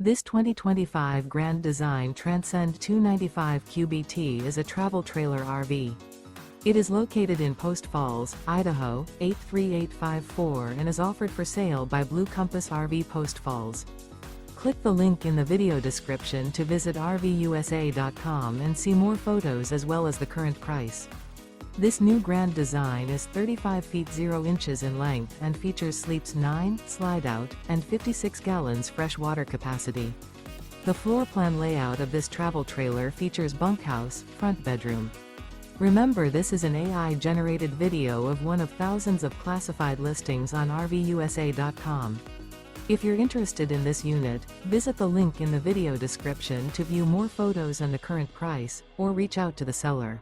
This 2025 Grand Design Transcend 295 QBT is a travel trailer RV. It is located in Post Falls, Idaho, 83854 and is offered for sale by Blue Compass RV Post Falls. Click the link in the video description to visit RVUSA.com and see more photos as well as the current price. This new Grand Design is 35 feet 0 inches in length and features sleeps 9, slide-out, and 56 gallons fresh water capacity. The floor plan layout of this travel trailer features bunkhouse, front bedroom. Remember, this is an AI-generated video of one of thousands of classified listings on RVUSA.com. If you're interested in this unit, visit the link in the video description to view more photos and the current price, or reach out to the seller.